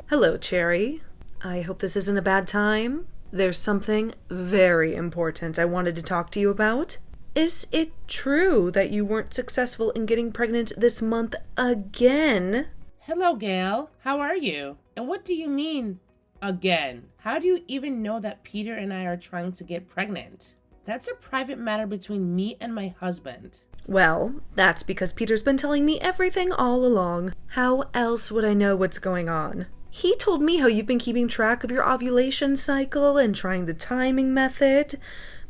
Hello, Cherry. I hope this isn't a bad time. There's something very important I wanted to talk to you about. Is it true that you weren't successful in getting pregnant this month again? Hello, Gail. How are you? And what do you mean, again? How do you even know that Peter and I are trying to get pregnant? That's a private matter between me and my husband. Well, that's because Peter's been telling me everything all along. How else would I know what's going on? He told me how you've been keeping track of your ovulation cycle and trying the timing method,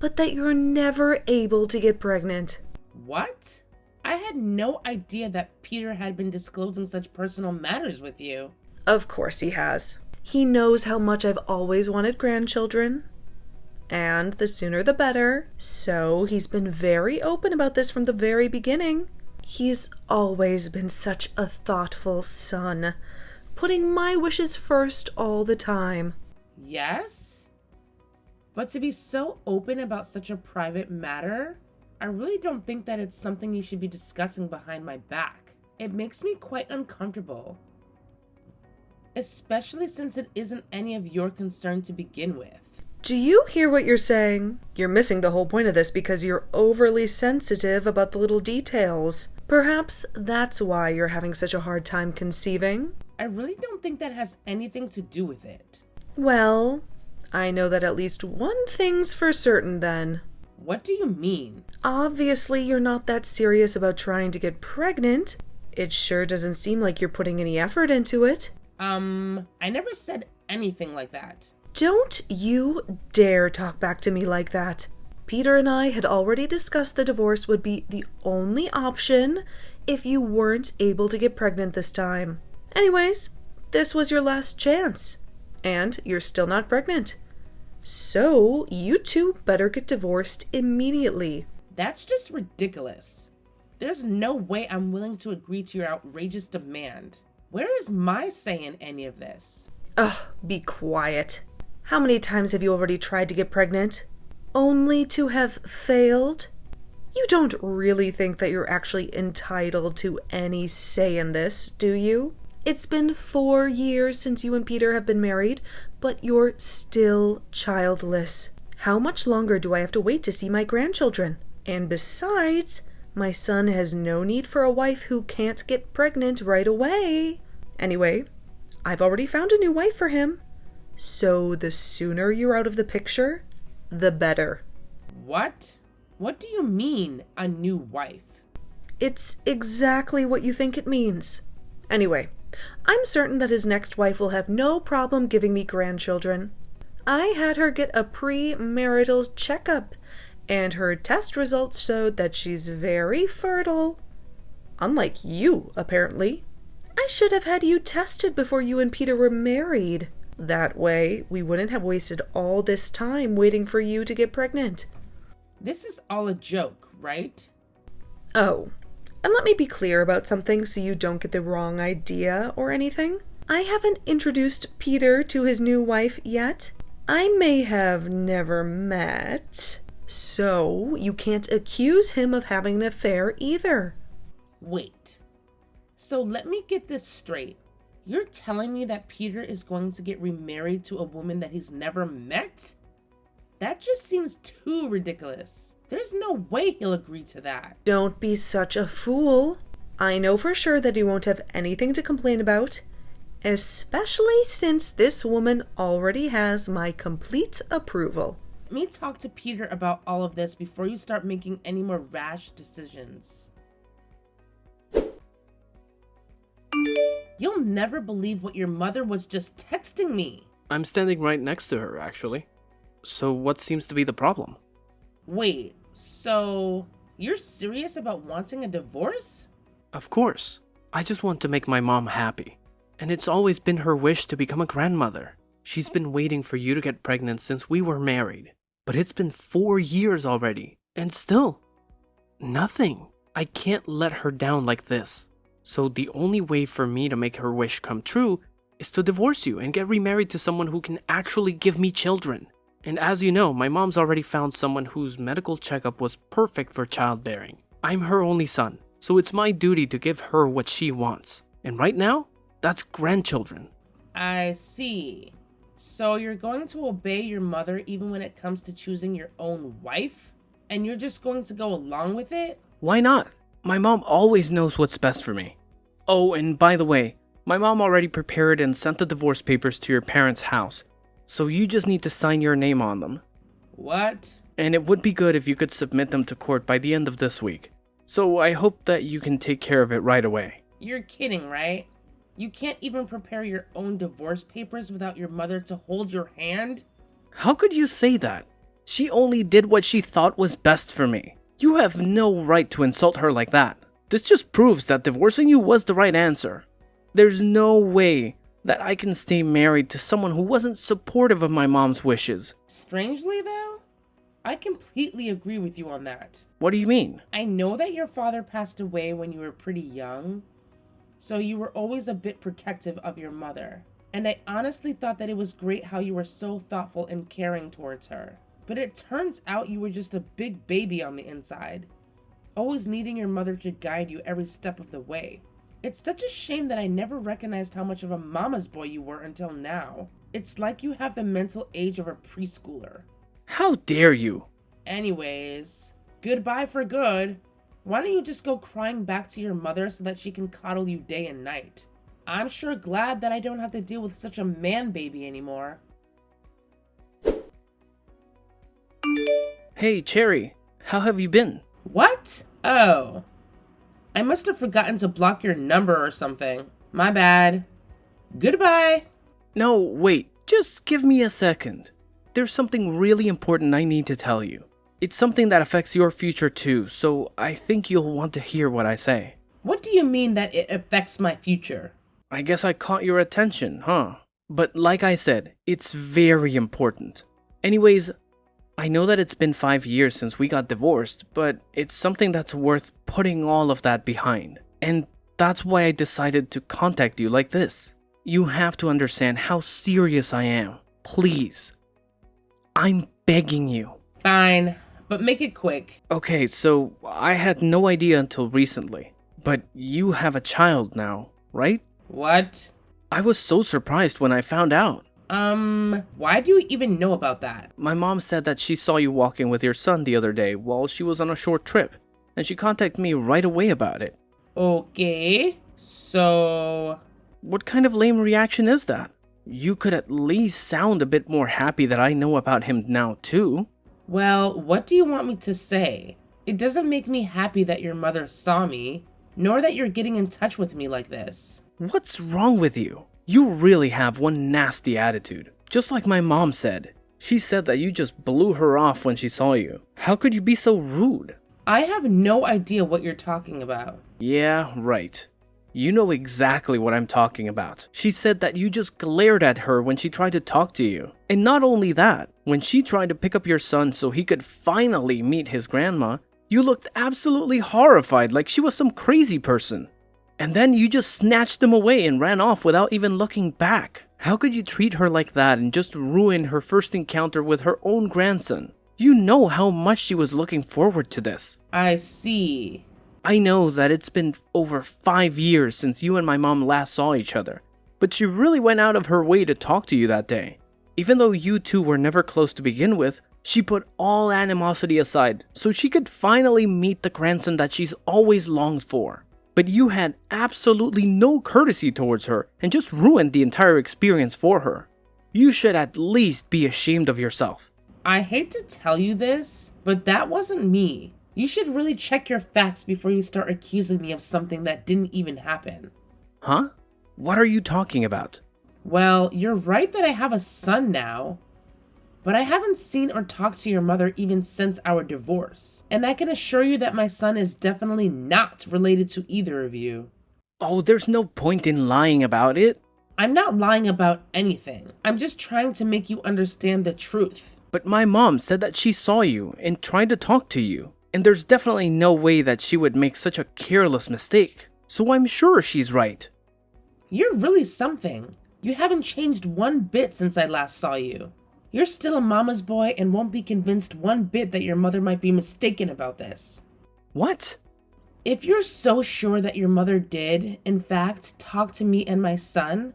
but that you're never able to get pregnant. What? I had no idea that Peter had been disclosing such personal matters with you. Of course he has. He knows how much I've always wanted grandchildren, and the sooner the better, so he's been very open about this from the very beginning. He's always been such a thoughtful son, putting my wishes first all the time. Yes? But to be so open about such a private matter, I really don't think that it's something you should be discussing behind my back. It makes me quite uncomfortable. Especially since it isn't any of your concern to begin with. Do you hear what you're saying? You're missing the whole point of this because you're overly sensitive about the little details. Perhaps that's why you're having such a hard time conceiving. I really don't think that has anything to do with it. Well, I know that at least one thing's for certain then. What do you mean? Obviously, you're not that serious about trying to get pregnant. It sure doesn't seem like you're putting any effort into it. I never said anything like that. Don't you dare talk back to me like that. Peter and I had already discussed the divorce would be the only option if you weren't able to get pregnant this time. Anyways, this was your last chance. And you're still not pregnant. So, you two better get divorced immediately. That's just ridiculous. There's no way I'm willing to agree to your outrageous demand. Where is my say in any of this? Ugh, be quiet. How many times have you already tried to get pregnant? Only to have failed? You don't really think that you're actually entitled to any say in this, do you? It's been 4 years since you and Peter have been married, but you're still childless. How much longer do I have to wait to see my grandchildren? And besides, my son has no need for a wife who can't get pregnant right away. Anyway, I've already found a new wife for him. So the sooner you're out of the picture, the better. What? What do you mean, a new wife? It's exactly what you think it means. Anyway, I'm certain that his next wife will have no problem giving me grandchildren. I had her get a pre-marital checkup, and her test results showed that she's very fertile. Unlike you, apparently. I should have had you tested before you and Peter were married. That way, we wouldn't have wasted all this time waiting for you to get pregnant. This is all a joke, right? Oh, and let me be clear about something so you don't get the wrong idea or anything. I haven't introduced Peter to his new wife yet. I may have never met, so you can't accuse him of having an affair either. Wait. So let me get this straight. You're telling me that Peter is going to get remarried to a woman that he's never met? That just seems too ridiculous. There's no way he'll agree to that. Don't be such a fool. I know for sure that he won't have anything to complain about, especially since this woman already has my complete approval. Let me talk to Peter about all of this before you start making any more rash decisions. You'll never believe what your mother was just texting me. I'm standing right next to her, actually. So what seems to be the problem? Wait, so you're serious about wanting a divorce? Of course. I just want to make my mom happy. And it's always been her wish to become a grandmother. She's been waiting for you to get pregnant since we were married. But it's been 4 years already. And still, nothing. I can't let her down like this. So the only way for me to make her wish come true is to divorce you and get remarried to someone who can actually give me children. And as you know, my mom's already found someone whose medical checkup was perfect for childbearing. I'm her only son, so it's my duty to give her what she wants. And right now, that's grandchildren. I see. So you're going to obey your mother even when it comes to choosing your own wife? And you're just going to go along with it? Why not? My mom always knows what's best for me. Oh, and by the way, my mom already prepared and sent the divorce papers to your parents' house, so you just need to sign your name on them. What? And it would be good if you could submit them to court by the end of this week. So I hope that you can take care of it right away. You're kidding, right? You can't even prepare your own divorce papers without your mother to hold your hand? How could you say that? She only did what she thought was best for me. You have no right to insult her like that. This just proves that divorcing you was the right answer. There's no way that I can stay married to someone who wasn't supportive of my mom's wishes. Strangely, though, I completely agree with you on that. What do you mean? I know that your father passed away when you were pretty young, so you were always a bit protective of your mother. And I honestly thought that it was great how you were so thoughtful and caring towards her. But it turns out you were just a big baby on the inside, always needing your mother to guide you every step of the way. It's such a shame that I never recognized how much of a mama's boy you were until now. It's like you have the mental age of a preschooler. How dare you? Anyways, goodbye for good. Why don't you just go crying back to your mother so that she can coddle you day and night? I'm sure glad that I don't have to deal with such a man baby anymore. Hey, Cherry, how have you been? What? Oh. I must have forgotten to block your number or something. My bad. Goodbye. No, wait, just give me a second. There's something really important I need to tell you. It's something that affects your future too, so I think you'll want to hear what I say. What do you mean that it affects my future? I guess I caught your attention, huh? But like I said, it's very important. Anyways, I know that it's been 5 years since we got divorced, but it's something that's worth putting all of that behind. And that's why I decided to contact you like this. You have to understand how serious I am. Please. I'm begging you. Fine, but make it quick. Okay, so I had no idea until recently. But you have a child now, right? What? I was so surprised when I found out. Why do you even know about that? My mom said that she saw you walking with your son the other day while she was on a short trip, and she contacted me right away about it. Okay, so... What kind of lame reaction is that? You could at least sound a bit more happy that I know about him now too. Well, what do you want me to say? It doesn't make me happy that your mother saw me, nor that you're getting in touch with me like this. What's wrong with you? You really have one nasty attitude. Just like my mom said. She said that you just blew her off when she saw you. How could you be so rude? I have no idea what you're talking about. Yeah, right. You know exactly what I'm talking about. She said that you just glared at her when she tried to talk to you. And not only that, when she tried to pick up your son so he could finally meet his grandma, you looked absolutely horrified like she was some crazy person. And then you just snatched him away and ran off without even looking back. How could you treat her like that and just ruin her first encounter with her own grandson? You know how much she was looking forward to this. I see. I know that it's been over 5 years since you and my mom last saw each other, but she really went out of her way to talk to you that day. Even though you two were never close to begin with, she put all animosity aside so she could finally meet the grandson that she's always longed for. But you had absolutely no courtesy towards her and just ruined the entire experience for her. You should at least be ashamed of yourself. I hate to tell you this, but that wasn't me. You should really check your facts before you start accusing me of something that didn't even happen. Huh? What are you talking about? Well, you're right that I have a son now, but I haven't seen or talked to your mother even since our divorce. And I can assure you that my son is definitely not related to either of you. Oh, there's no point in lying about it. I'm not lying about anything. I'm just trying to make you understand the truth. But my mom said that she saw you and tried to talk to you. And there's definitely no way that she would make such a careless mistake. So I'm sure she's right. You're really something. You haven't changed one bit since I last saw you. You're still a mama's boy and won't be convinced one bit that your mother might be mistaken about this. What? If you're so sure that your mother did, in fact, talk to me and my son,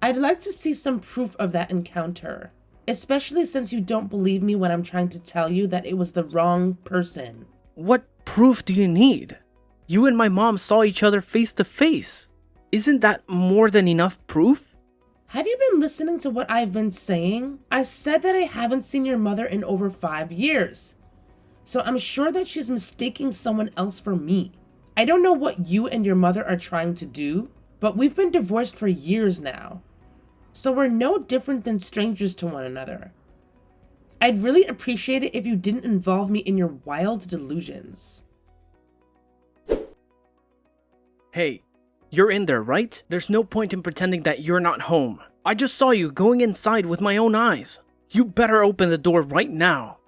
I'd like to see some proof of that encounter, especially since you don't believe me when I'm trying to tell you that it was the wrong person. What proof do you need? You and my mom saw each other face to face. Isn't that more than enough proof? Have you been listening to what I've been saying? I said that I haven't seen your mother in over 5 years. So I'm sure that she's mistaking someone else for me. I don't know what you and your mother are trying to do, but we've been divorced for years now. So we're no different than strangers to one another. I'd really appreciate it if you didn't involve me in your wild delusions. Hey, you're in there, right? There's no point in pretending that you're not home. I just saw you going inside with my own eyes. You better open the door right now.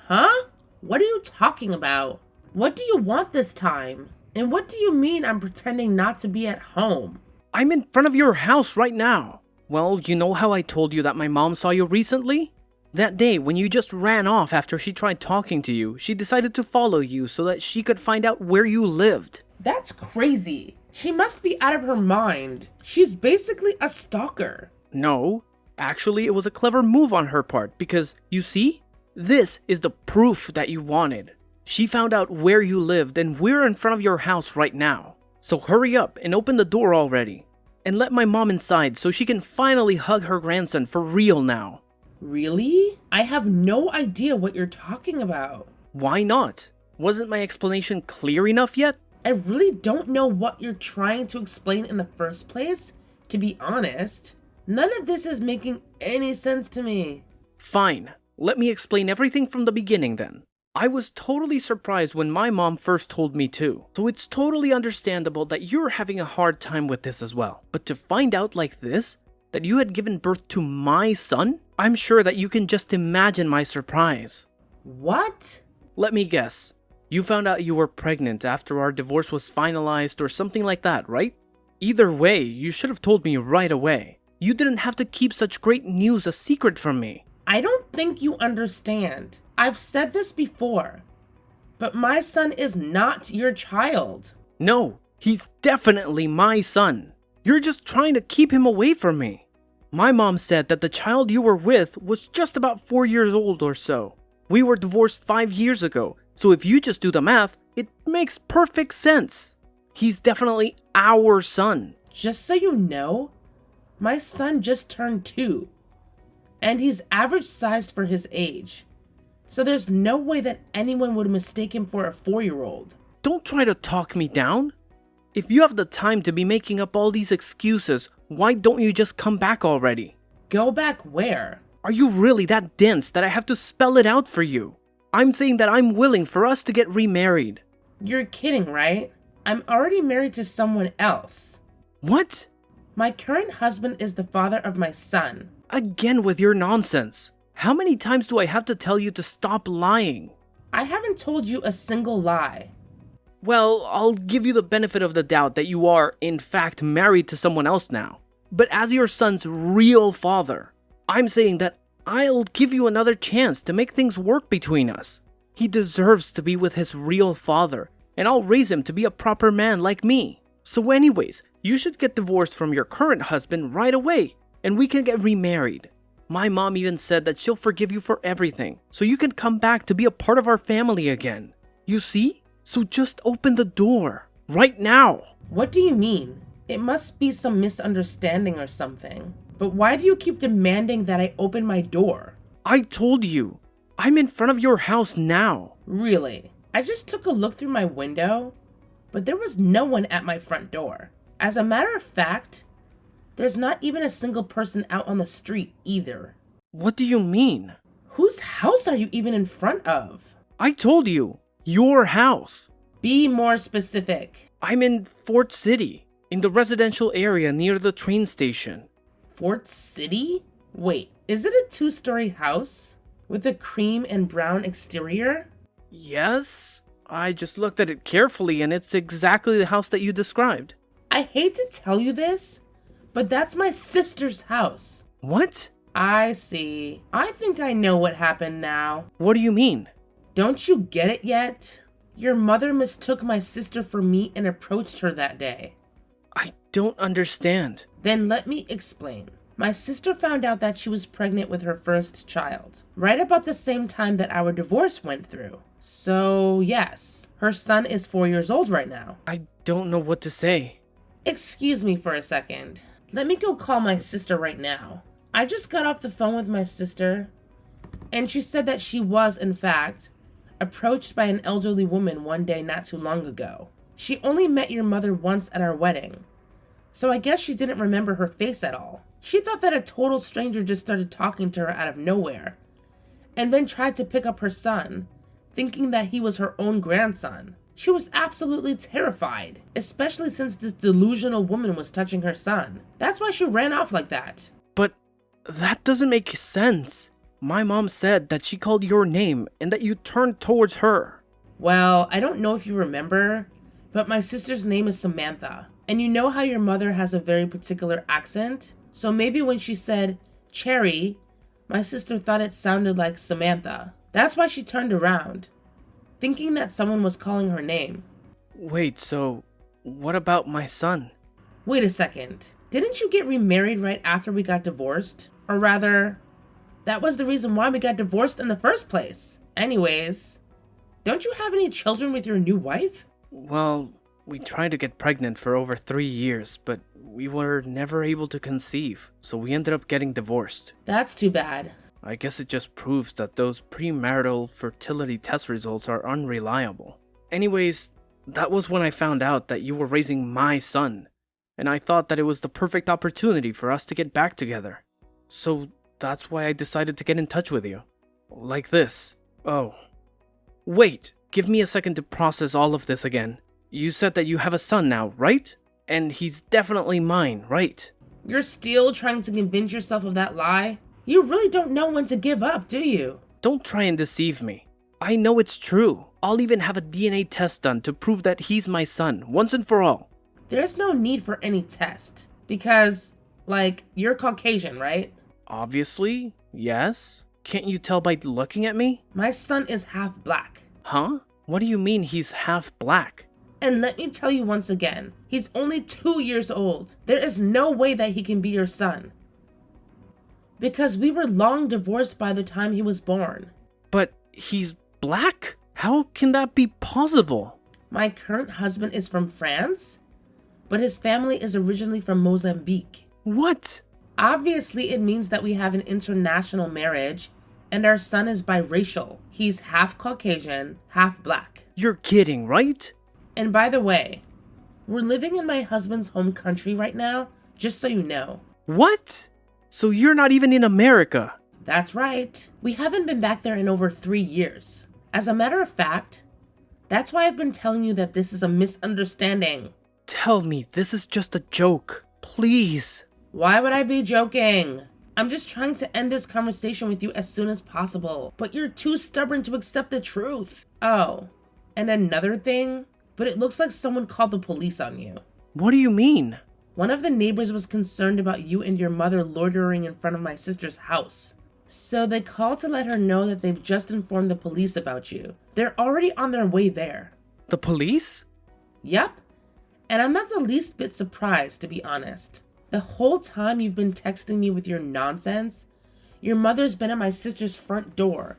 Huh? What are you talking about? What do you want this time? And what do you mean I'm pretending not to be at home? I'm in front of your house right now. Well, you know how I told you that my mom saw you recently? That day when you just ran off after she tried talking to you, she decided to follow you so that she could find out where you lived. That's crazy. She must be out of her mind. She's basically a stalker. No, actually it was a clever move on her part because, you see, this is the proof that you wanted. She found out where you lived and we're in front of your house right now. So hurry up and open the door already. And let my mom inside so she can finally hug her grandson for real now. Really? I have no idea what you're talking about. Why not? Wasn't my explanation clear enough yet? I really don't know what you're trying to explain in the first place, to be honest. None of this is making any sense to me. Fine. Let me explain everything from the beginning then. I was totally surprised when my mom first told me too. So it's totally understandable that you're having a hard time with this as well. But to find out like this, that you had given birth to my son, I'm sure that you can just imagine my surprise. What? Let me guess. You found out you were pregnant after our divorce was finalized or something like that, right? Either way, you should have told me right away. You didn't have to keep such great news a secret from me. I don't think you understand. I've said this before, but my son is not your child. No, he's definitely my son. You're just trying to keep him away from me. My mom said that the child you were with was just about 4 years old or so. We were divorced 5 years ago, so if you just do the math, it makes perfect sense. He's definitely our son. Just so you know, my son just turned 2, and he's average sized for his age. So there's no way that anyone would mistake him for a 4-year-old. Don't try to talk me down. If you have the time to be making up all these excuses, why don't you just come back already? Go back where? Are you really that dense that I have to spell it out for you? I'm saying that I'm willing for us to get remarried. You're kidding, right? I'm already married to someone else. What? My current husband is the father of my son. Again with your nonsense. How many times do I have to tell you to stop lying? I haven't told you a single lie. Well, I'll give you the benefit of the doubt that you are, in fact, married to someone else now. But as your son's real father, I'm saying that I'll give you another chance to make things work between us. He deserves to be with his real father, and I'll raise him to be a proper man like me. So anyways, you should get divorced from your current husband right away, and we can get remarried. My mom even said that she'll forgive you for everything, so you can come back to be a part of our family again. You see? So just open the door, right now. What do you mean? It must be some misunderstanding or something. But why do you keep demanding that I open my door? I told you, I'm in front of your house now. Really? I just took a look through my window, but there was no one at my front door. As a matter of fact, there's not even a single person out on the street either. What do you mean? Whose house are you even in front of? I told you, your house. Be more specific. I'm in Fort City, in the residential area near the train station. Fort City? Wait, is it a 2-story house with a cream and brown exterior? Yes, I just looked at it carefully and it's exactly the house that you described. I hate to tell you this, but that's my sister's house. What? I see. I think I know what happened now. What do you mean? Don't you get it yet? Your mother mistook my sister for me and approached her that day. I don't understand. Then let me explain. My sister found out that she was pregnant with her first child, right about the same time that our divorce went through. So yes, her son is 4 years old right now. I don't know what to say. Excuse me for a second. Let me go call my sister right now. I just got off the phone with my sister, and she said that she was, in fact, approached by an elderly woman one day not too long ago. She only met your mother once at our wedding, so I guess she didn't remember her face at all. She thought that a total stranger just started talking to her out of nowhere, and then tried to pick up her son, thinking that he was her own grandson. She was absolutely terrified, especially since this delusional woman was touching her son. That's why she ran off like that. But that doesn't make sense. My mom said that she called your name and that you turned towards her. Well, I don't know if you remember, but my sister's name is Samantha. And you know how your mother has a very particular accent? So maybe when she said Cherry, my sister thought it sounded like Samantha. That's why she turned around, thinking that someone was calling her name. Wait, so what about my son? Wait a second. Didn't you get remarried right after we got divorced? Or rather, that was the reason why we got divorced in the first place. Anyways, don't you have any children with your new wife? Well, we tried to get pregnant for over 3 years, but we were never able to conceive, so we ended up getting divorced. That's too bad. I guess it just proves that those premarital fertility test results are unreliable. Anyways, that was when I found out that you were raising my son, and I thought that it was the perfect opportunity for us to get back together. So that's why I decided to get in touch with you. Like this. Oh. Wait, give me a second to process all of this again. You said that you have a son now, right? And he's definitely mine, right? You're still trying to convince yourself of that lie? You really don't know when to give up, do you? Don't try and deceive me. I know it's true. I'll even have a DNA test done to prove that he's my son, once and for all. There's no need for any test. Because, you're Caucasian, right? Obviously, yes. Can't you tell by looking at me? My son is half black. Huh? What do you mean he's half black? And let me tell you once again, he's only 2 years old. There is no way that he can be your son. Because we were long divorced by the time he was born. But he's black? How can that be possible? My current husband is from France, but his family is originally from Mozambique. What? Obviously, it means that we have an international marriage, and our son is biracial. He's half Caucasian, half black. You're kidding, right? And by the way, we're living in my husband's home country right now, just so you know. What? So you're not even in America? That's right. We haven't been back there in over 3 years. As a matter of fact, that's why I've been telling you that this is a misunderstanding. Tell me this is just a joke. Please. Why would I be joking? I'm just trying to end this conversation with you as soon as possible, but you're too stubborn to accept the truth. Oh, and another thing, but it looks like someone called the police on you. What do you mean? One of the neighbors was concerned about you and your mother loitering in front of my sister's house. So they called to let her know that they've just informed the police about you. They're already on their way there. The police? Yep. And I'm not the least bit surprised, to be honest. The whole time you've been texting me with your nonsense, your mother's been at my sister's front door,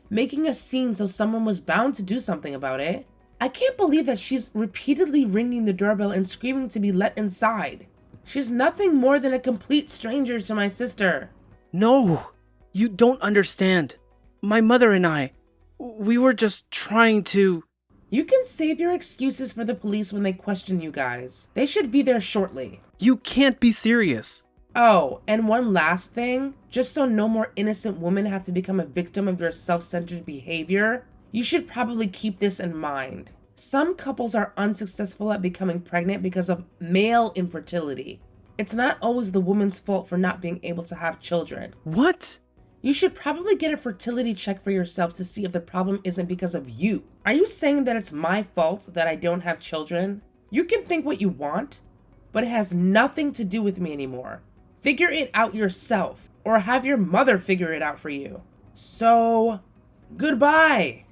making a scene so someone was bound to do something about it. I can't believe that she's repeatedly ringing the doorbell and screaming to be let inside. She's nothing more than a complete stranger to my sister. No, you don't understand. My mother and I, we were just trying to... You can save your excuses for the police when they question you guys. They should be there shortly. You can't be serious. Oh, and one last thing, just so no more innocent women have to become a victim of your self-centered behavior, you should probably keep this in mind. Some couples are unsuccessful at becoming pregnant because of male infertility. It's not always the woman's fault for not being able to have children. What? You should probably get a fertility check for yourself to see if the problem isn't because of you. Are you saying that it's my fault that I don't have children? You can think what you want, but it has nothing to do with me anymore. Figure it out yourself, or have your mother figure it out for you. So, goodbye.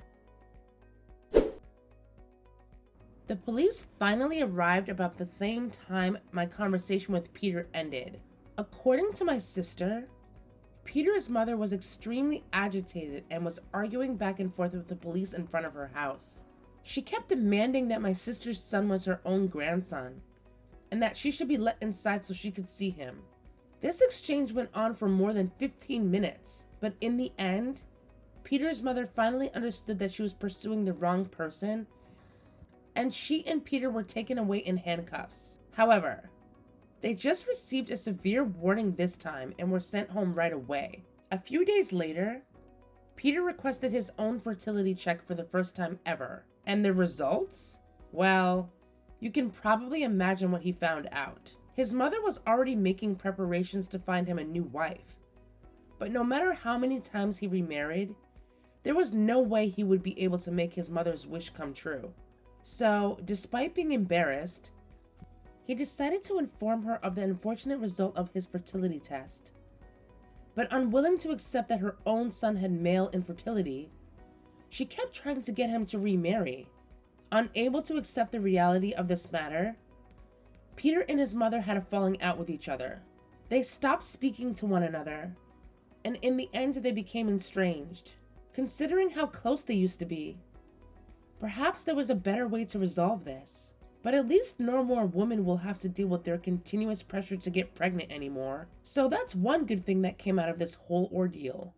The police finally arrived about the same time my conversation with Peter ended. According to my sister, Peter's mother was extremely agitated and was arguing back and forth with the police in front of her house. She kept demanding that my sister's son was her own grandson, and that she should be let inside so she could see him. This exchange went on for more than 15 minutes, but in the end, Peter's mother finally understood that she was pursuing the wrong person, and she and Peter were taken away in handcuffs. However, they just received a severe warning this time and were sent home right away. A few days later, Peter requested his own fertility check for the first time ever. And the results? Well, you can probably imagine what he found out. His mother was already making preparations to find him a new wife. But no matter how many times he remarried, there was no way he would be able to make his mother's wish come true. So, despite being embarrassed, he decided to inform her of the unfortunate result of his fertility test. But unwilling to accept that her own son had male infertility, she kept trying to get him to remarry. Unable to accept the reality of this matter, Peter and his mother had a falling out with each other. They stopped speaking to one another, and in the end they became estranged. Considering how close they used to be, perhaps there was a better way to resolve this. But at least no more women will have to deal with their continuous pressure to get pregnant anymore. So that's one good thing that came out of this whole ordeal.